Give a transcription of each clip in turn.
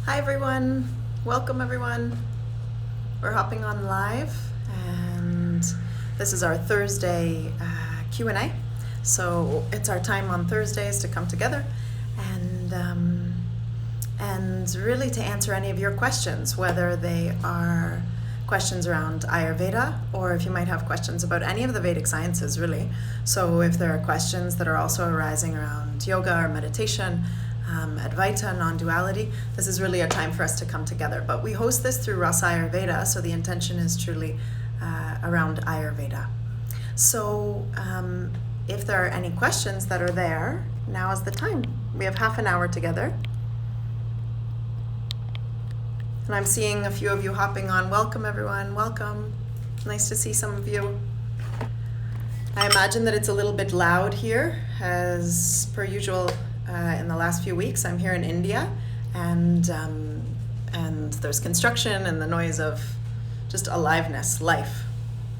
Hi everyone, welcome everyone. We're hopping on live and this is our Thursday Q&A. So it's our time on Thursdays to come together and really to answer any of your questions, whether they are questions around Ayurveda or if you might have questions about any of the Vedic sciences really. So if there are questions that are also arising around yoga or meditation, Advaita, non-duality, this is really a time for us to come together. But we host this through Rasa Ayurveda, so the intention is truly around Ayurveda. So if there are any questions that are there, now is the time. We have half an hour together. And I'm seeing a few of you hopping on. Welcome everyone, welcome. Nice to see some of you. I imagine that it's a little bit loud here, as per usual. In the last few weeks, I'm here in India, and there's construction and the noise of just aliveness, life,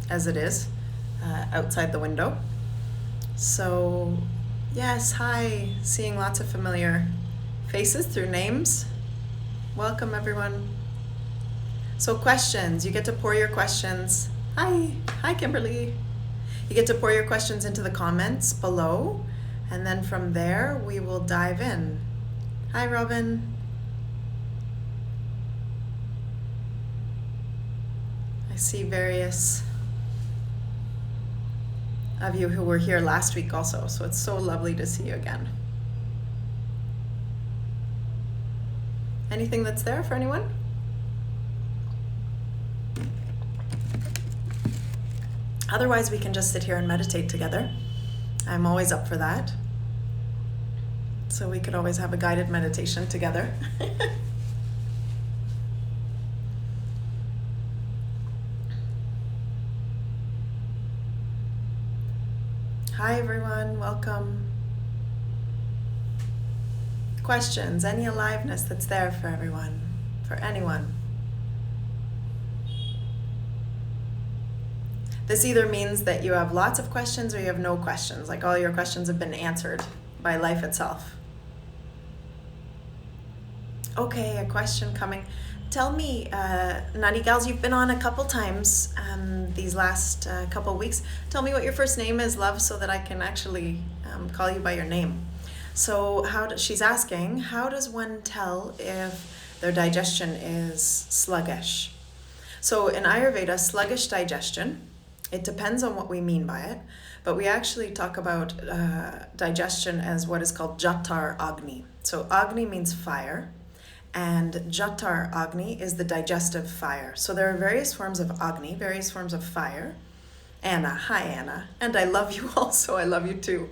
as it is, outside the window. So, yes, hi, seeing lots of familiar faces through names. Welcome, everyone. So questions, you get to pour your questions. Hi, Kimberly. You get to pour your questions into the comments below. And then from there, we will dive in. Hi, Robin. I see various of you who were here last week also, so it's so lovely to see you again. Anything that's there for anyone? Otherwise, we can just sit here and meditate together. I'm always up for that. So we could always have a guided meditation together. Hi everyone, welcome. Questions, any aliveness that's there for everyone, for anyone. This either means that you have lots of questions or you have no questions, like all your questions have been answered by life itself. Okay, a question coming. Tell me, Naughty Gals, you've been on a couple times these last couple weeks. Tell me what your first name is, love, so that I can actually call you by your name. So she's asking, how does one tell if their digestion is sluggish? So in Ayurveda, sluggish digestion, it depends on what we mean by it, but we actually talk about digestion as what is called Jatar Agni. So Agni means fire, and Jatar Agni is the digestive fire. So there are various forms of Agni, various forms of fire. Anna, hi Anna, and I love you also, I love you too.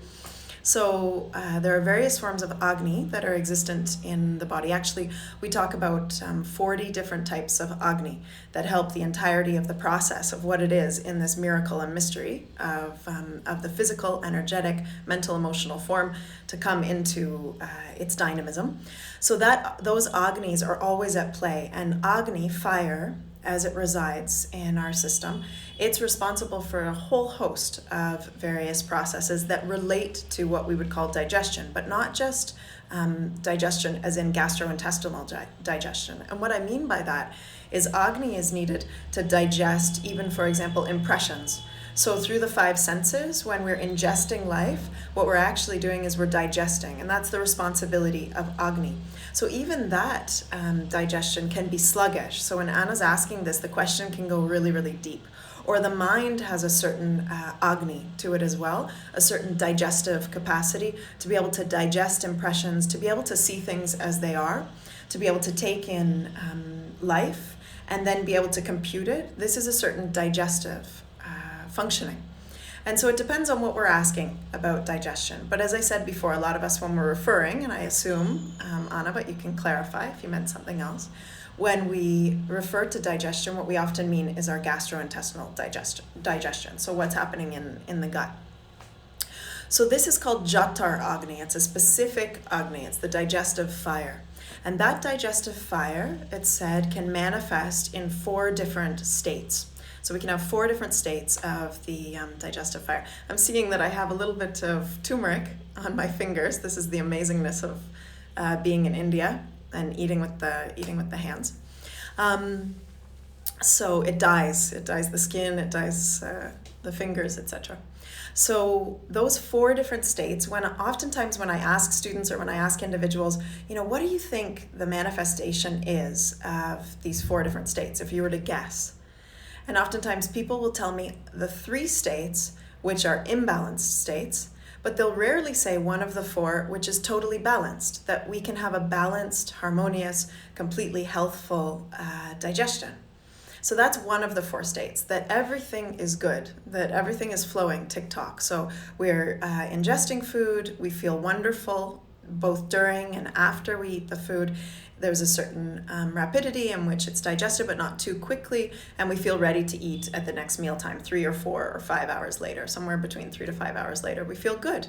So there are various forms of Agni that are existent in the body. Actually, we talk about 40 different types of Agni that help the entirety of the process of what it is in this miracle and mystery of the physical, energetic, mental, emotional form to come into its dynamism. So that those Agnis are always at play, and Agni, fire, as it resides in our system, it's responsible for a whole host of various processes that relate to what we would call digestion, but not just digestion as in gastrointestinal digestion. And what I mean by that is Agni is needed to digest even, for example, impressions. So through the five senses, when we're ingesting life, what we're actually doing is we're digesting, and that's the responsibility of Agni. So even that digestion can be sluggish. So when Anna's asking this, the question can go really, really deep. Or the mind has a certain Agni to it as well, a certain digestive capacity to be able to digest impressions, to be able to see things as they are, to be able to take in life, and then be able to compute it. This is a certain digestive functioning. And so it depends on what we're asking about digestion. But as I said before, a lot of us, when we're referring, and I assume, Anna, but you can clarify if you meant something else, when we refer to digestion, what we often mean is our gastrointestinal digestion. So what's happening in the gut. So this is called Jatar Agni. It's a specific Agni. It's the digestive fire. And that digestive fire, it's said, can manifest in 4 different states. So we can have 4 different states of the digestive fire. I'm seeing that I have a little bit of turmeric on my fingers. This is the amazingness of being in India. and eating with the hands. So it dyes the skin, it dyes the fingers, etc. So those 4 different states, oftentimes when I ask students or when I ask individuals, what do you think the manifestation is of these 4 different states, if you were to guess? And oftentimes people will tell me the 3 states, which are imbalanced states, but they'll rarely say one of the 4, which is totally balanced, that we can have a balanced, harmonious, completely healthful digestion. So that's one of the 4 states, that everything is good, that everything is flowing tick-tock. So we're ingesting food, we feel wonderful both during and after we eat the food. There's a certain rapidity in which it's digested, but not too quickly, and we feel ready to eat at the next mealtime, 3 or 4 or 5 hours later, somewhere between 3 to 5 hours later. We feel good.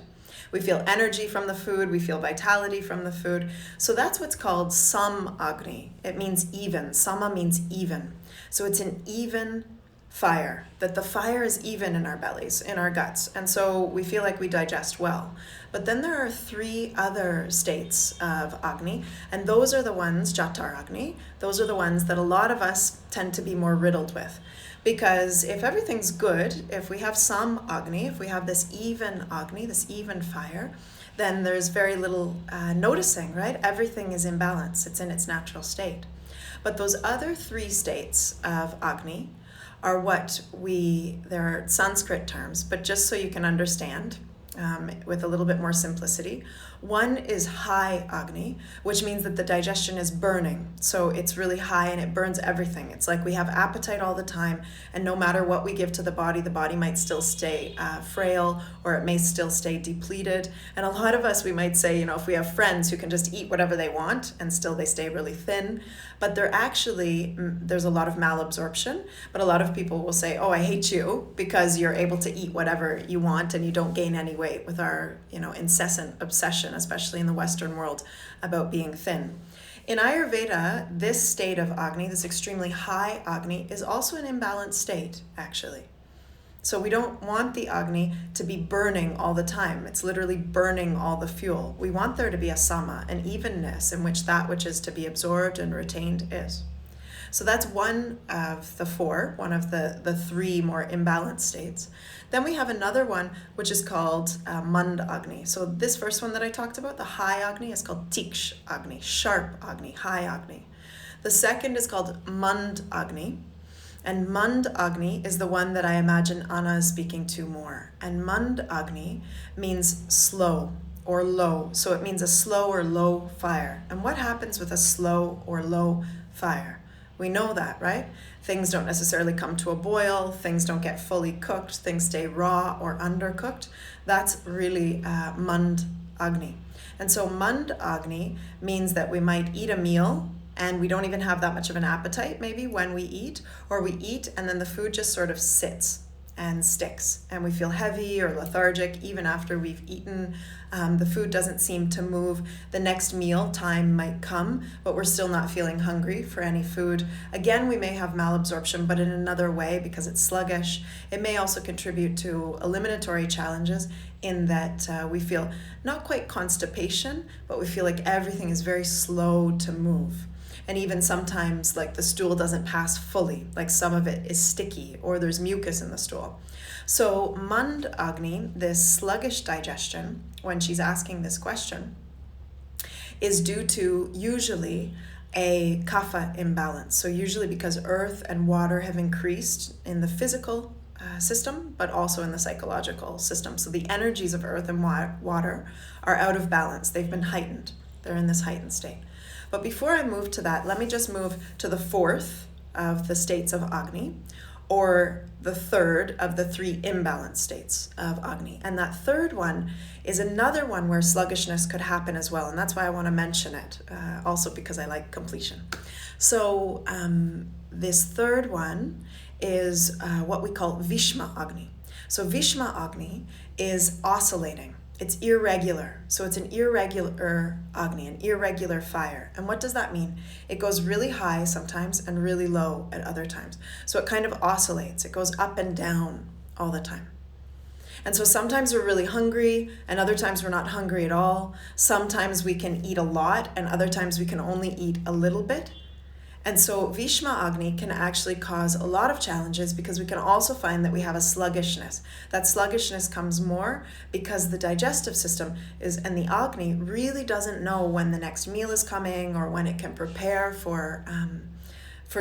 We feel energy from the food, we feel vitality from the food. So that's what's called Sam Agni. It means even. Sama means even. So it's an even fire, that the fire is even in our bellies, in our guts. And so we feel like we digest well. But then there are 3 other states of Agni, and those are the ones, Jatar Agni, those are the ones that a lot of us tend to be more riddled with. Because if everything's good, if we have Sam Agni, if we have this even Agni, this even fire, then there's very little noticing, right? Everything is in balance. It's in its natural state. But those other 3 states of Agni are they're Sanskrit terms, but just so you can understand with a little bit more simplicity. One is high Agni, which means that the digestion is burning. So it's really high and it burns everything. It's like we have appetite all the time, and no matter what we give to the body might still stay frail, or it may still stay depleted. And a lot of us, we might say, if we have friends who can just eat whatever they want and still they stay really thin, but there's a lot of malabsorption. But a lot of people will say, oh, I hate you because you're able to eat whatever you want and you don't gain any weight, with our incessant obsession, especially in the Western world, about being thin. In Ayurveda, this state of Agni, this extremely high Agni, is also an imbalanced state, actually. So we don't want the Agni to be burning all the time. It's literally burning all the fuel. We want there to be a sama, an evenness in which that which is to be absorbed and retained is. So that's one of the 4, one of the 3 more imbalanced states. Then we have another one, which is called Mand Agni. So this first one that I talked about, the high Agni, is called Tiksh Agni, sharp Agni, high Agni. The second is called Mand Agni. And Mand Agni is the one that I imagine Anna is speaking to more. And Mand Agni means slow or low. So it means a slow or low fire. And what happens with a slow or low fire? We know that, right? Things don't necessarily come to a boil, things don't get fully cooked, things stay raw or undercooked. That's really Mand Agni. And so Mand Agni means that we might eat a meal and we don't even have that much of an appetite maybe when we eat, or we eat and then the food just sort of sits and sticks, and we feel heavy or lethargic even after we've eaten. The food doesn't seem to move. The next meal time might come, but we're still not feeling hungry for any food. Again, we may have malabsorption, but in another way because it's sluggish. It may also contribute to eliminatory challenges in that we feel not quite constipation, but we feel like everything is very slow to move. And even sometimes like the stool doesn't pass fully, like some of it is sticky or there's mucus in the stool. So Mand Agni, this sluggish digestion, when she's asking this question, is due to usually a kapha imbalance. So usually because earth and water have increased in the physical system, but also in the psychological system. So the energies of earth and water are out of balance. They've been heightened. They're in this heightened state. But before I move to that, let me just move to the 4th of the states of Agni, or the 3rd of the 3 imbalanced states of Agni. And that 3rd one is another one where sluggishness could happen as well. And that's why I want to mention it, also because I like completion. So this 3rd one is what we call Vishma Agni. So Vishma Agni is oscillating. It's irregular. So it's an irregular Agni, an irregular fire. And what does that mean? It goes really high sometimes and really low at other times. So it kind of oscillates. It goes up and down all the time. And so sometimes we're really hungry, and other times we're not hungry at all. Sometimes we can eat a lot, and other times we can only eat a little bit. And so Vishma Agni can actually cause a lot of challenges, because we can also find that we have a sluggishness. That sluggishness comes more because the digestive system and the Agni really doesn't know when the next meal is coming, or when it can prepare for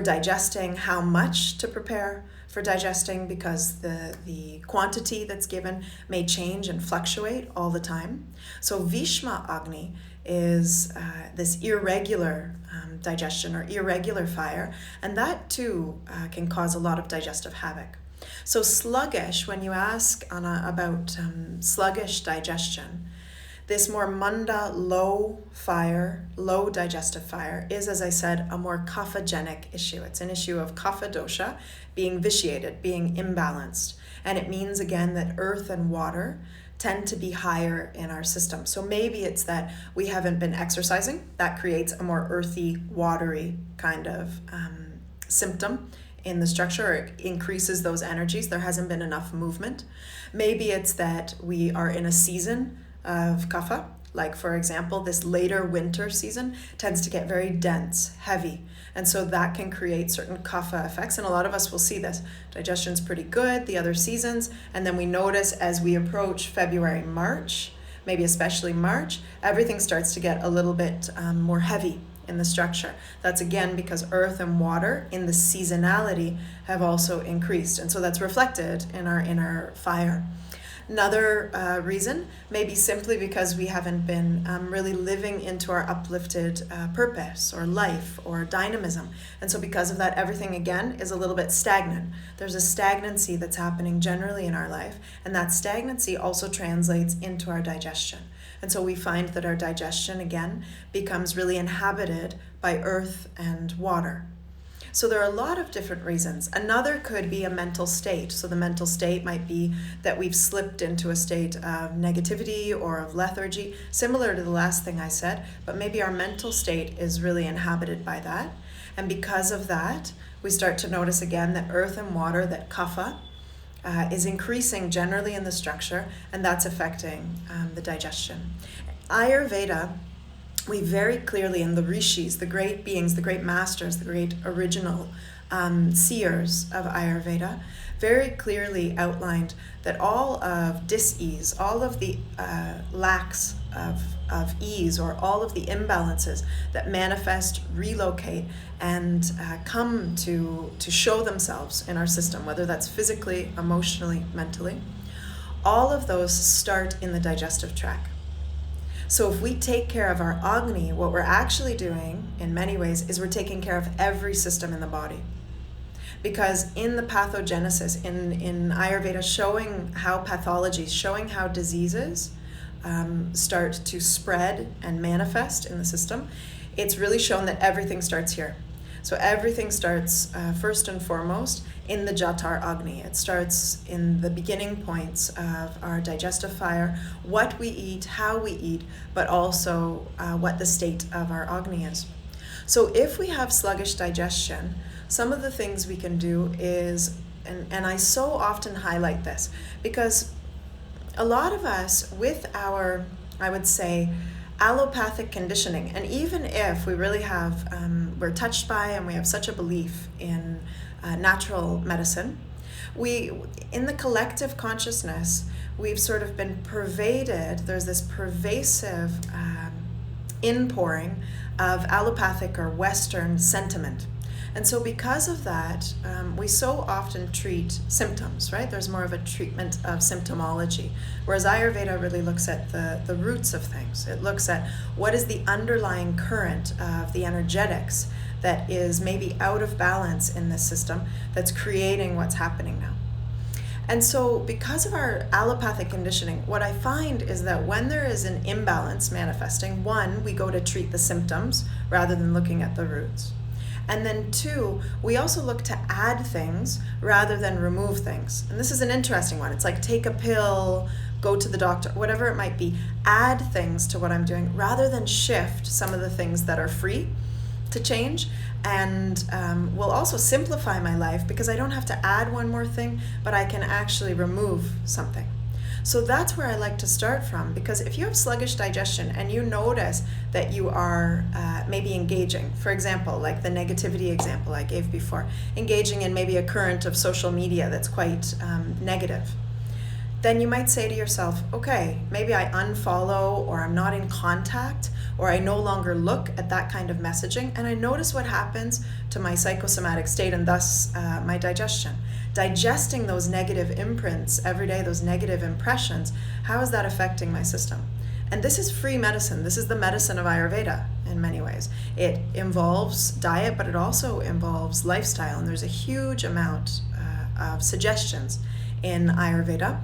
digesting, how much to prepare for digesting, because the quantity that's given may change and fluctuate all the time. So Vishma Agni is this irregular digestion or irregular fire, and that too can cause a lot of digestive havoc. So sluggish, when you ask about sluggish digestion, this more manda, low fire, low digestive fire is, as I said, a more kaphagenic issue. It's an issue of kapha dosha being vitiated, being imbalanced. And it means, again, that earth and water tend to be higher in our system. So maybe it's that we haven't been exercising. That creates a more earthy, watery kind of symptom in the structure, or it increases those energies. There hasn't been enough movement. Maybe it's that we are in a season of kapha, like for example, this later winter season tends to get very dense, heavy, and so that can create certain kapha effects, and a lot of us will see this. Digestion's pretty good the other seasons, and then we notice as we approach February, March, maybe especially March, everything starts to get a little bit more heavy in the structure. That's again because earth and water in the seasonality have also increased, and so that's reflected in our inner fire. Another reason may be simply because we haven't been really living into our uplifted purpose or life or dynamism. And so because of that, everything again is a little bit stagnant. There's a stagnancy that's happening generally in our life, and that stagnancy also translates into our digestion. And so we find that our digestion again becomes really inhabited by earth and water. So there are a lot of different reasons. Another could be a mental state. So the mental state might be that we've slipped into a state of negativity or of lethargy, similar to the last thing I said, but maybe our mental state is really inhabited by that. And because of that, we start to notice again that earth and water, that kapha, is increasing generally in the structure, and that's affecting the digestion. Ayurveda, we very clearly, in the rishis, the great beings, the great masters, the great original seers of Ayurveda, very clearly outlined that all of dis-ease, all of the lacks of ease, or all of the imbalances that manifest, relocate, and come to show themselves in our system, whether that's physically, emotionally, mentally, all of those start in the digestive tract. So if we take care of our Agni, what we're actually doing in many ways is we're taking care of every system in the body. Because in the pathogenesis, in Ayurveda, showing how pathologies, showing how diseases start to spread and manifest in the system, it's really shown that everything starts here. So everything starts first and foremost in the Jatar Agni. It starts in the beginning points of our digestive fire, what we eat, how we eat, but also what the state of our Agni is. So if we have sluggish digestion, some of the things we can do is, and I so often highlight this, because a lot of us with our, I would say, allopathic conditioning, and even if we really have, we're touched by and we have such a belief in natural medicine, we, in the collective consciousness, we've sort of been pervaded, there's this pervasive inpouring of allopathic or Western sentiment. And so because of that, we so often treat symptoms, right? There's more of a treatment of symptomology, whereas Ayurveda really looks at the roots of things. It looks at what is the underlying current of the energetics that is maybe out of balance in this system that's creating what's happening now. And so because of our allopathic conditioning, what I find is that when there is an imbalance manifesting, one, we go to treat the symptoms rather than looking at the roots. And then two, we also look to add things rather than remove things. And this is an interesting one. It's like take a pill, go to the doctor, whatever it might be. Add things to what I'm doing rather than shift some of the things that are free to change, and will also simplify my life because I don't have to add one more thing, but I can actually remove something. So that's where I like to start from, because if you have sluggish digestion and you notice that you are maybe engaging, for example, like the negativity example I gave before, engaging in maybe a current of social media that's quite negative, then you might say to yourself, okay, maybe I unfollow, or I'm not in contact, or I no longer look at that kind of messaging, and I notice what happens to my psychosomatic state and thus my digestion. Digesting those negative imprints every day, those negative impressions, how is that affecting my system? And this is free medicine. This is the medicine of Ayurveda in many ways. It involves diet, but it also involves lifestyle, and there's a huge amount of suggestions in Ayurveda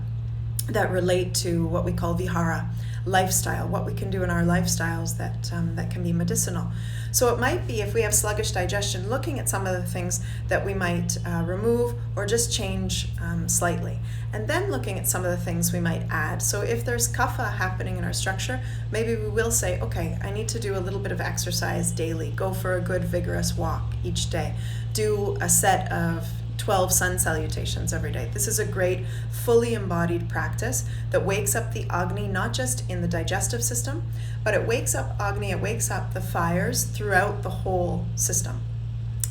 that relate to what we call vihara, lifestyle, what we can do in our lifestyles that can be medicinal. So it might be, if we have sluggish digestion, looking at some of the things that we might remove or just change slightly. And then looking at some of the things we might add. So if there's kapha happening in our structure, maybe we will say, okay, I need to do a little bit of exercise daily. Go for a good vigorous walk each day. Do a set of 12 sun salutations every day. This is a great fully embodied practice that wakes up the Agni, not just in the digestive system, but it wakes up Agni, it wakes up the fires throughout the whole system.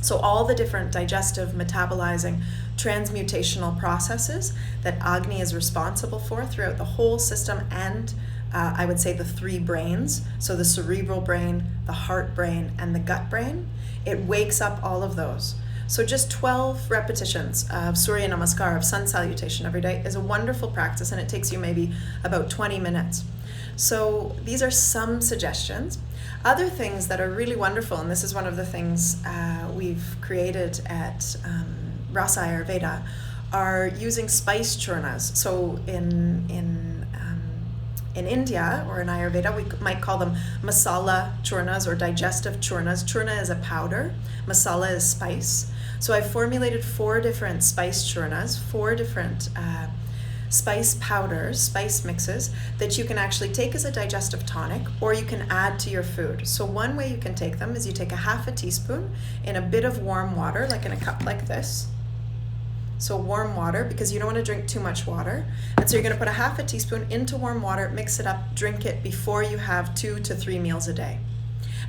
So all the different digestive, metabolizing, transmutational processes that Agni is responsible for throughout the whole system, and I would say the three brains, so the cerebral brain, the heart brain, and the gut brain, it wakes up all of those. So just 12 repetitions of Surya Namaskar, of sun salutation every day, is a wonderful practice, and it takes you maybe about 20 minutes. So these are some suggestions. Other things that are really wonderful, and this is one of the things we've created at Rasa Ayurveda, are using spice churnas. So in India, or in Ayurveda, we might call them masala churnas or digestive churnas. Churna is a powder, masala is spice. So I've formulated 4 different spice churnas, 4 different spice powders, spice mixes that you can actually take as a digestive tonic, or you can add to your food. So one way you can take them is you take a half a teaspoon in a bit of warm water, like in a cup like this. So warm water, because you don't want to drink too much water. And so you're going to put a half a teaspoon into warm water, mix it up, drink it before you have 2 to 3 meals a day.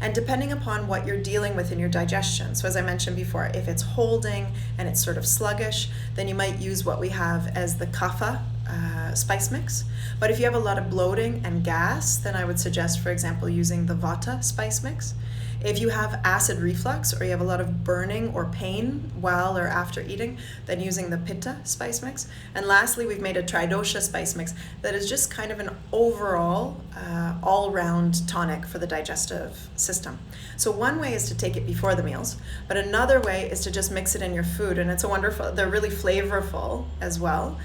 And depending upon what you're dealing with in your digestion, so as I mentioned before, if it's holding and it's sort of sluggish, then you might use what we have as the kapha spice mix. But if you have a lot of bloating and gas, then I would suggest, for example, using the vata spice mix. If you have acid reflux, or you have a lot of burning or pain while or after eating, then using the pitta spice mix. And lastly, we've made a tridosha spice mix that is just kind of an overall, all-round tonic for the digestive system. So one way is to take it before the meals, but another way is to just mix it in your food, and it's a wonderful, they're really flavorful as well,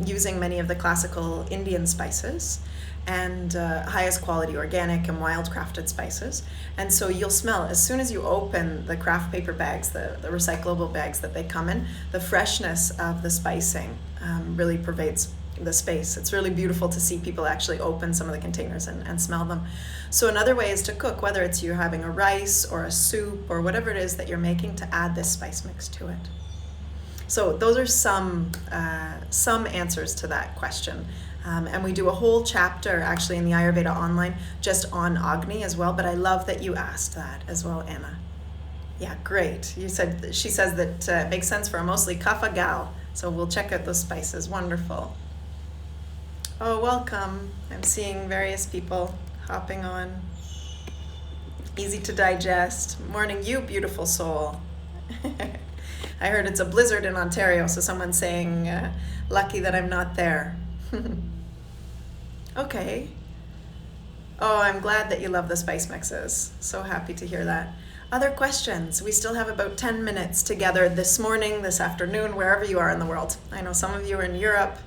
using many of the classical Indian spices, and highest quality organic and wild crafted spices. And so you'll smell, as soon as you open the craft paper bags, the recyclable bags that they come in, the freshness of the spicing really pervades the space. It's really beautiful to see people actually open some of the containers and smell them. So another way is to cook, whether it's you're having a rice or a soup or whatever it is that you're making, to add this spice mix to it. So those are some answers to that question. And we do a whole chapter actually in the Ayurveda online just on Agni as well, but I love that you asked that as well, Anna. Yeah, great. She says that it makes sense for a mostly kapha gal, so we'll check out those spices. Wonderful. Oh, welcome. I'm seeing various people hopping on. Easy to digest. Morning, you beautiful soul. I heard it's a blizzard in Ontario, so someone's saying, lucky that I'm not there. Okay. Oh, I'm glad that you love the spice mixes. So happy to hear that. Other questions? We still have about 10 minutes together this morning, this afternoon, wherever you are in the world. I know some of you are in Europe.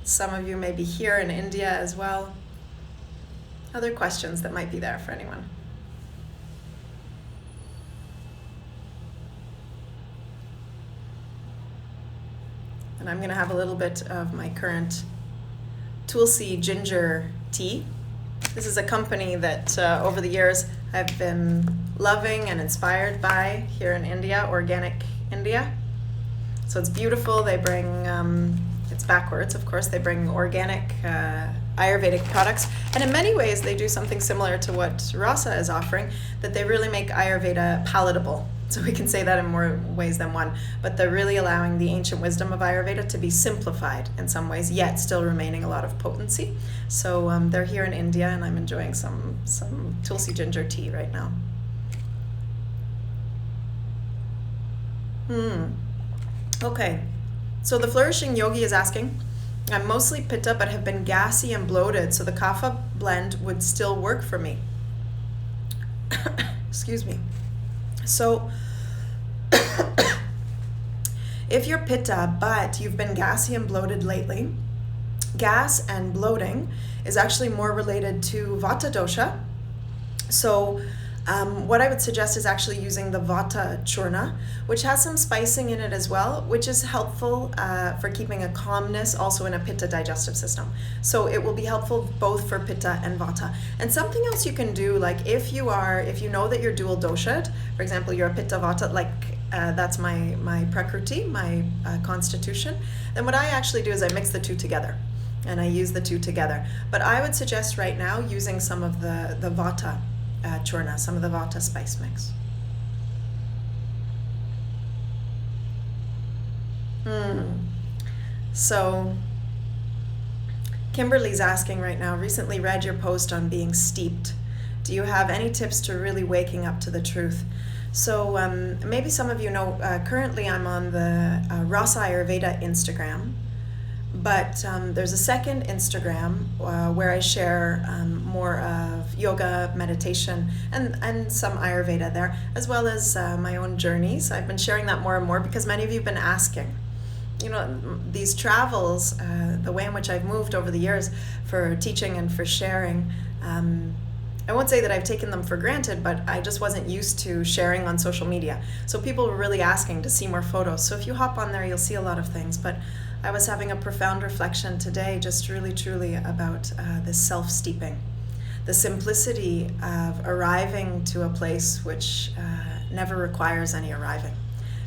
Some of you may be here in India as well. Other questions that might be there for anyone? And I'm going to have a little bit of my current Tulsi ginger tea. This is a company that over the years I've been loving and inspired by here in India, Organic India. So it's beautiful. They bring it's backwards, of course. They bring organic Ayurvedic products, and in many ways they do something similar to what Rasa is offering, that they really make Ayurveda palatable. So we can say that in more ways than one, but they're really allowing the ancient wisdom of Ayurveda to be simplified in some ways, yet still remaining a lot of potency. So they're here in India, and I'm enjoying some Tulsi ginger tea right now. Okay, so the Flourishing Yogi is asking, I'm mostly pitta but have been gassy and bloated, so the kapha blend would still work for me. Excuse me. So if you're pitta but you've been gassy and bloated lately, gas and bloating is actually more related to vata dosha. So what I would suggest is actually using the vata churna, which has some spicing in it as well, which is helpful for keeping a calmness also in a pitta digestive system. So it will be helpful both for pitta and vata. And something else you can do, like if you know that you're dual doshad, for example, you're a pitta vata, like that's my prakriti, my constitution, then what I actually do is I mix the two together. And I use the two together. But I would suggest right now using some of the vata churna, some of the vata spice mix. So Kimberly's asking right now, recently read your post on being steeped. Do you have any tips to really waking up to the truth? So maybe some of you know, currently I'm on the Rasa Ayurveda Instagram. But there's a second Instagram where I share more of yoga, meditation, and some Ayurveda there, as well as my own journeys. I've been sharing that more and more because many of you have been asking. You know, these travels, the way in which I've moved over the years for teaching and for sharing, I won't say that I've taken them for granted, but I just wasn't used to sharing on social media. So people were really asking to see more photos. So if you hop on there, you'll see a lot of things. But I was having a profound reflection today, just really, truly about this self-steeping. The simplicity of arriving to a place which never requires any arriving,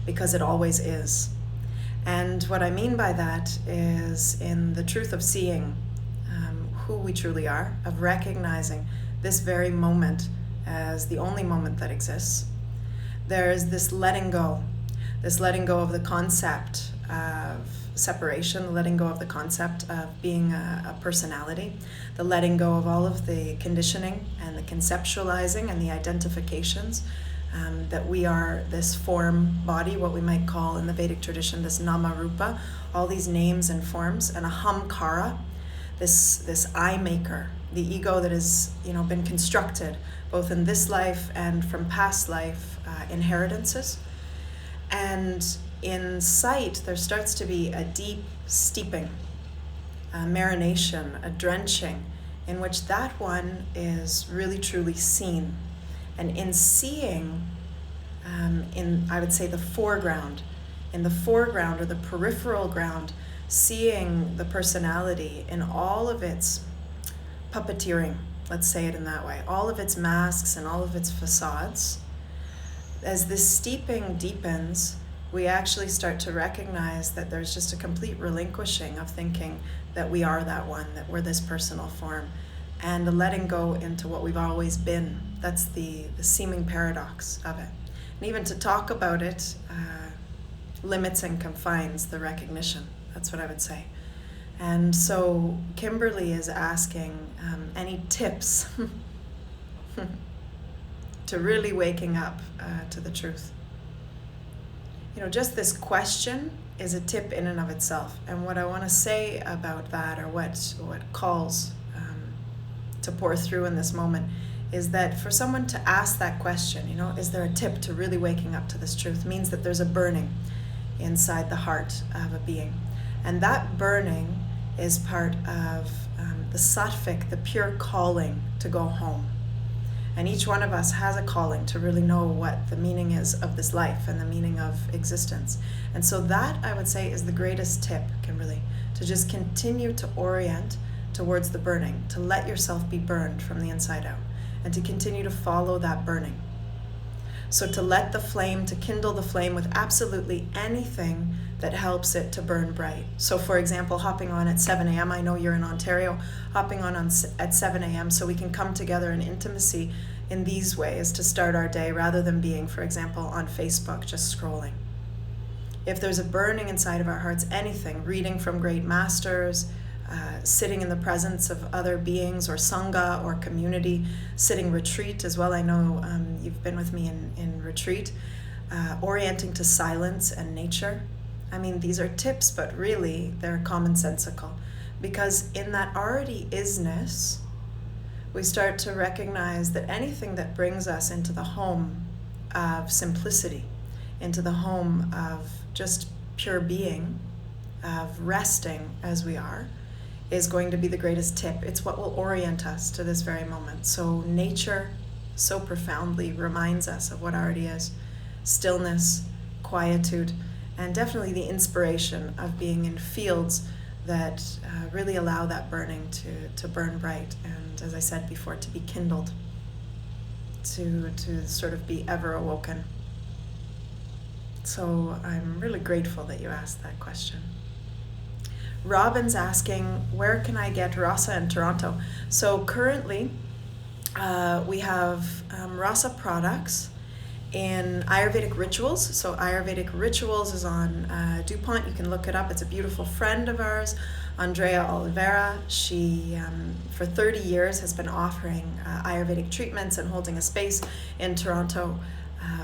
because it always is. And what I mean by that is in the truth of seeing who we truly are, of recognizing this very moment as the only moment that exists. There's this letting go of the concept of separation, the letting go of the concept of being a personality, the letting go of all of the conditioning and the conceptualizing and the identifications that we are this form body, what we might call in the Vedic tradition this nama rupa, all these names and forms, and ahamkara, this I maker, the ego that has been constructed both in this life and from past life inheritances. And in sight, there starts to be a deep steeping, a marination, a drenching, in which that one is really truly seen. And in seeing, I would say the foreground, in the foreground or the peripheral ground, seeing the personality in all of its puppeteering, let's say it in that way, all of its masks and all of its facades. As this steeping deepens, we actually start to recognize that there's just a complete relinquishing of thinking that we are that one, that we're this personal form, and the letting go into what we've always been. That's the seeming paradox of it. And even to talk about it limits and confines the recognition. That's what I would say. And so Kimberly is asking any tips to really waking up to the truth. Just this question is a tip in and of itself. And what I want to say about that, or what calls to pour through in this moment, is that for someone to ask that question, is there a tip to really waking up to this truth, means that there's a burning inside the heart of a being. And that burning is part of the sattvic, the pure calling to go home. And each one of us has a calling to really know what the meaning is of this life and the meaning of existence. And so that, I would say, is the greatest tip, Kimberly, to just continue to orient towards the burning, to let yourself be burned from the inside out, and to continue to follow that burning. So to let the flame, to kindle the flame with absolutely anything that helps it to burn bright. So for example, hopping on at 7 a.m., I know you're in Ontario, hopping on at 7 a.m. so we can come together in intimacy in these ways to start our day rather than being, for example, on Facebook just scrolling. If there's a burning inside of our hearts, anything, reading from great masters, sitting in the presence of other beings or sangha or community, sitting retreat as well. I know you've been with me in retreat, orienting to silence and nature. I mean, these are tips, but really they're commonsensical, because in that already isness, we start to recognize that anything that brings us into the home of simplicity, into the home of just pure being, of resting as we are, is going to be the greatest tip. It's what will orient us to this very moment. So nature so profoundly reminds us of what already is. Stillness, quietude, and definitely the inspiration of being in fields that really allow that burning to burn bright, and as I said before, to be kindled, to sort of be ever awoken. So I'm really grateful that you asked that question. Robin's asking, where can I get Rasa in Toronto? So currently we have Rasa products in Ayurvedic Rituals. So Ayurvedic Rituals is on DuPont. You can look it up. It's a beautiful friend of ours, Andrea Oliveira. She, for 30 years, has been offering Ayurvedic treatments and holding a space in Toronto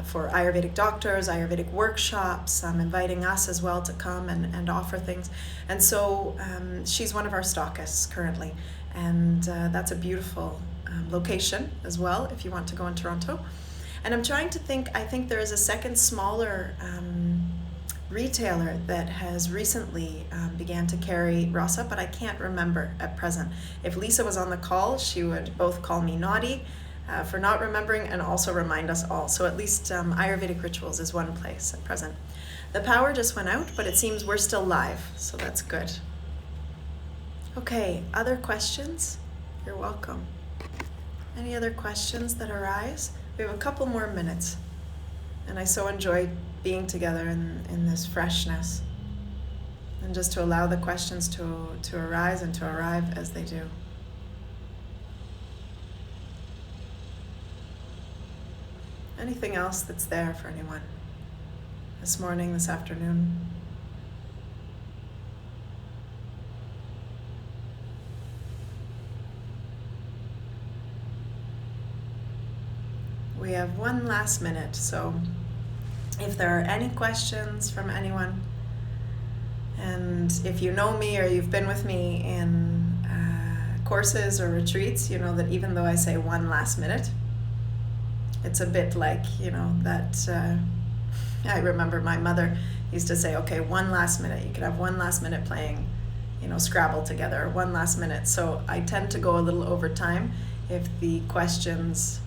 for Ayurvedic doctors, Ayurvedic workshops, inviting us as well to come and offer things. And so she's one of our stockists currently. And that's a beautiful location as well if you want to go in Toronto. And I'm trying to think, I think there is a second smaller retailer that has recently began to carry Rasa, but I can't remember at present. If Lisa was on the call, she would both call me naughty for not remembering and also remind us all. So at least Ayurvedic Rituals is one place at present. The power just went out, but it seems we're still live, so that's good. Okay, other questions? You're welcome. Any other questions that arise? We have a couple more minutes, and I so enjoyed being together in this freshness, and just to allow the questions to arise and to arrive as they do. Anything else that's there for anyone this morning, this afternoon? We have one last minute, so if there are any questions from anyone, and if you know me or you've been with me in courses or retreats, you know that even though I say one last minute, it's a bit like, that I remember my mother used to say, okay, one last minute. You could have one last minute playing, Scrabble together, one last minute. So I tend to go a little over time if the questions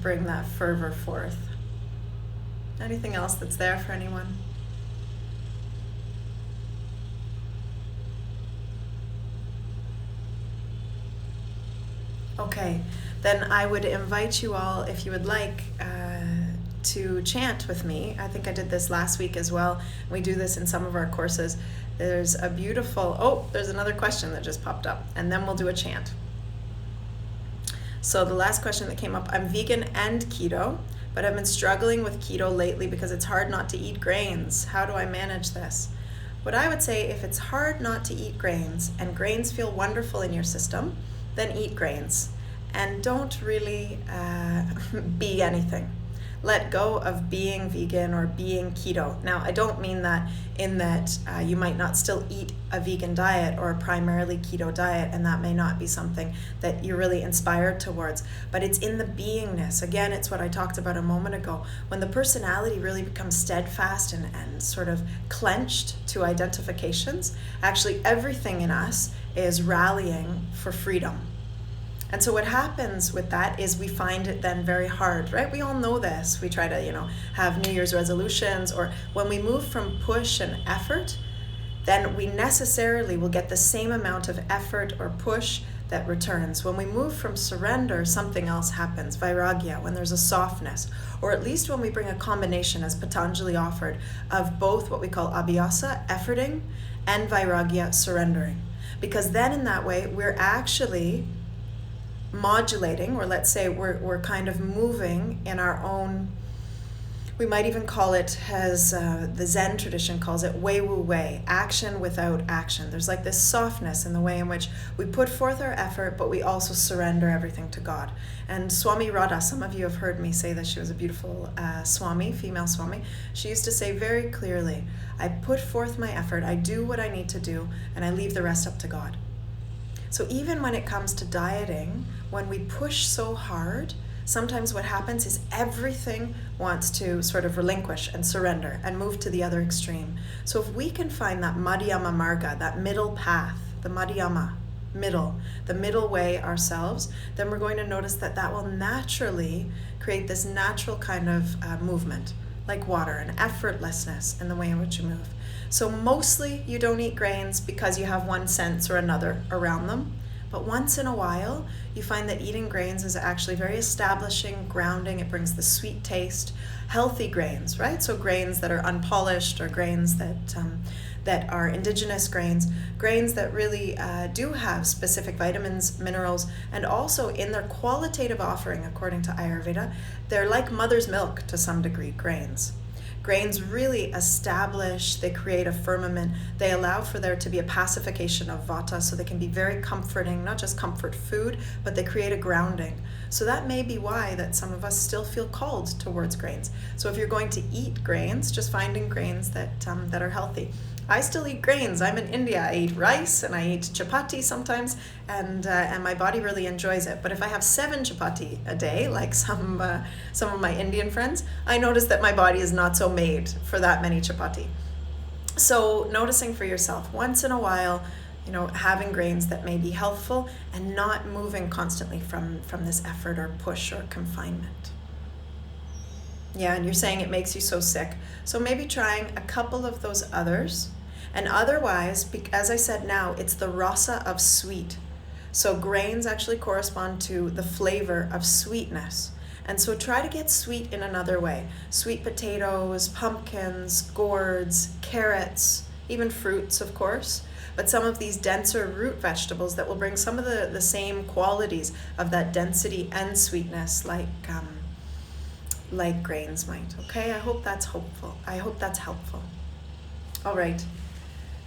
bring that fervor forth. Anything else that's there for anyone? Okay, then I would invite you all, if you would like, to chant with me. I think I did this last week as well. We do this in some of our courses. There's a beautiful, there's another question that just popped up, and then we'll do a chant. So the last question that came up, I'm vegan and keto, but I've been struggling with keto lately because it's hard not to eat grains. How do I manage this? What I would say, if it's hard not to eat grains and grains feel wonderful in your system, then eat grains and don't really be anything. Let go of being vegan or being keto. Now, I don't mean that in that you might not still eat a vegan diet or a primarily keto diet, and that may not be something that you're really inspired towards, but it's in the beingness. Again, it's what I talked about a moment ago. When the personality really becomes steadfast and sort of clenched to identifications, actually everything in us is rallying for freedom. And so what happens with that is we find it then very hard, right? We all know this. We try to, have New Year's resolutions, or when we move from push and effort, then we necessarily will get the same amount of effort or push that returns. When we move from surrender, something else happens, vairagya, when there's a softness, or at least when we bring a combination, as Patanjali offered, of both what we call abhyasa, efforting, and vairagya, surrendering. Because then in that way, we're actually modulating, or let's say we're kind of moving in our own, we might even call it, as the Zen tradition calls it, wei wu wei, action without action. There's like this softness in the way in which we put forth our effort, but we also surrender everything to God. And Swami Radha, some of you have heard me say that she was a beautiful Swami, female Swami. She used to say very clearly, I put forth my effort, I do what I need to do, and I leave the rest up to God. So even when it comes to dieting, when we push so hard, sometimes what happens is everything wants to sort of relinquish and surrender and move to the other extreme. So if we can find that madhyama marga, that middle path, the madhyama, the middle way ourselves, then we're going to notice that that will naturally create this natural kind of movement, like water, an effortlessness in the way in which you move. So mostly you don't eat grains because you have one sense or another around them. But once in a while, you find that eating grains is actually very establishing, grounding. It brings the sweet taste, healthy grains, right? So grains that are unpolished, or grains that are indigenous grains that really do have specific vitamins, minerals, and also in their qualitative offering, according to Ayurveda, they're like mother's milk to some degree, grains. Grains really establish, they create a firmament, they allow for there to be a pacification of vata, so they can be very comforting, not just comfort food, but they create a grounding. So that may be why that some of us still feel called towards grains. So if you're going to eat grains, just finding grains that are healthy. I still eat grains. I'm in India. I eat rice and I eat chapati sometimes, and my body really enjoys it. But if I have 7 chapati a day, like some of my Indian friends, I notice that my body is not so made for that many chapati. So noticing for yourself, once in a while, having grains that may be healthful and not moving constantly from this effort or push or confinement. Yeah, and you're saying it makes you so sick. So maybe trying a couple of those others. And otherwise, as I said now, it's the rasa of sweet. So grains actually correspond to the flavor of sweetness. And so try to get sweet in another way. Sweet potatoes, pumpkins, gourds, carrots, even fruits, of course. But some of these denser root vegetables that will bring some of the same qualities of that density and sweetness like grains might. Okay, I hope that's hopeful. I hope that's helpful. All right.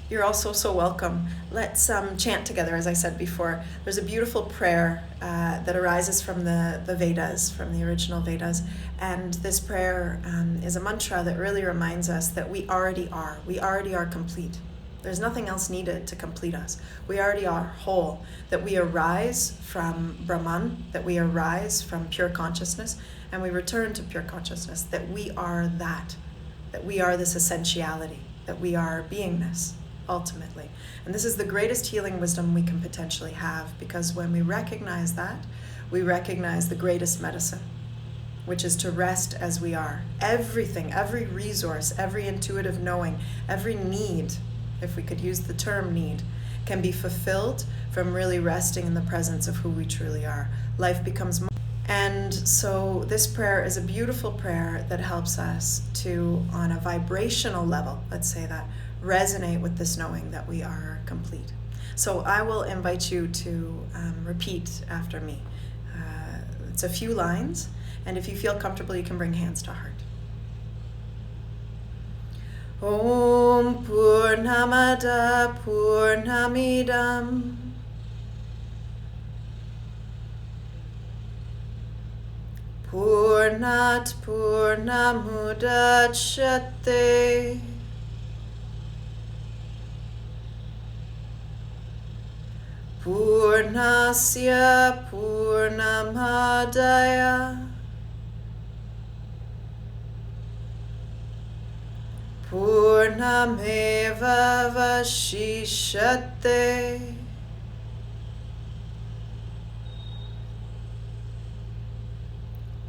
You're also so welcome. Let's chant together, as I said before. There's a beautiful prayer that arises from the Vedas, from the original Vedas. And this prayer is a mantra that really reminds us that we already are. We already are complete. There's nothing else needed to complete us. We already are whole. That we arise from Brahman, that we arise from pure consciousness, and we return to pure consciousness. That we are that we are this essentiality, that we are beingness. Ultimately. And this is the greatest healing wisdom we can potentially have, because when we recognize that, we recognize the greatest medicine, which is to rest as we are. Everything, every resource, every intuitive knowing, every need, if we could use the term need, can be fulfilled from really resting in the presence of who we truly are. Life becomes more. And so this prayer is a beautiful prayer that helps us to, on a vibrational level, let's say that, resonate with this knowing that we are complete. So I will invite you to repeat after me. It's a few lines, and if you feel comfortable, you can bring hands to heart. Om Purnamada Purnamidam Purnat Purnamudachyate Purnasya Purnamadaya Purnameva Vashishate.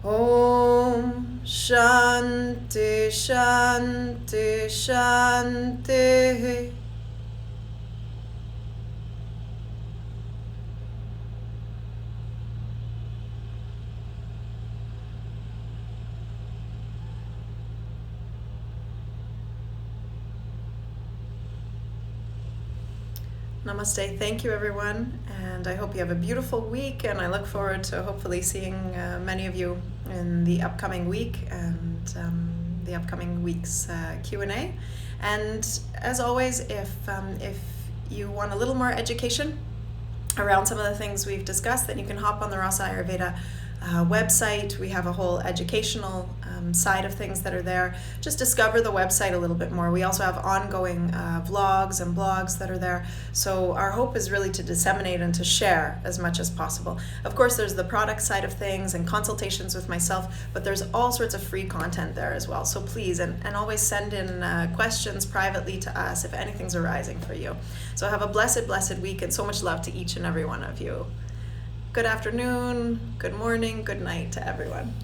Om Shanti Shanti Shanti. Namaste. Thank you, everyone. And I hope you have a beautiful week. And I look forward to hopefully seeing many of you in the upcoming week and the upcoming week's Q&A. And as always, if you want a little more education around some of the things we've discussed, then you can hop on the Rasa Ayurveda website. We have a whole educational side of things that are there. Just discover the website a little bit more. We also have ongoing vlogs and blogs that are there. So our hope is really to disseminate and to share as much as possible. Of course, there's the product side of things and consultations with myself, but there's all sorts of free content there as well. So please, and always send in questions privately to us if anything's arising for you. So have a blessed, blessed week, and so much love to each and every one of you. Good afternoon, good morning, good night to everyone.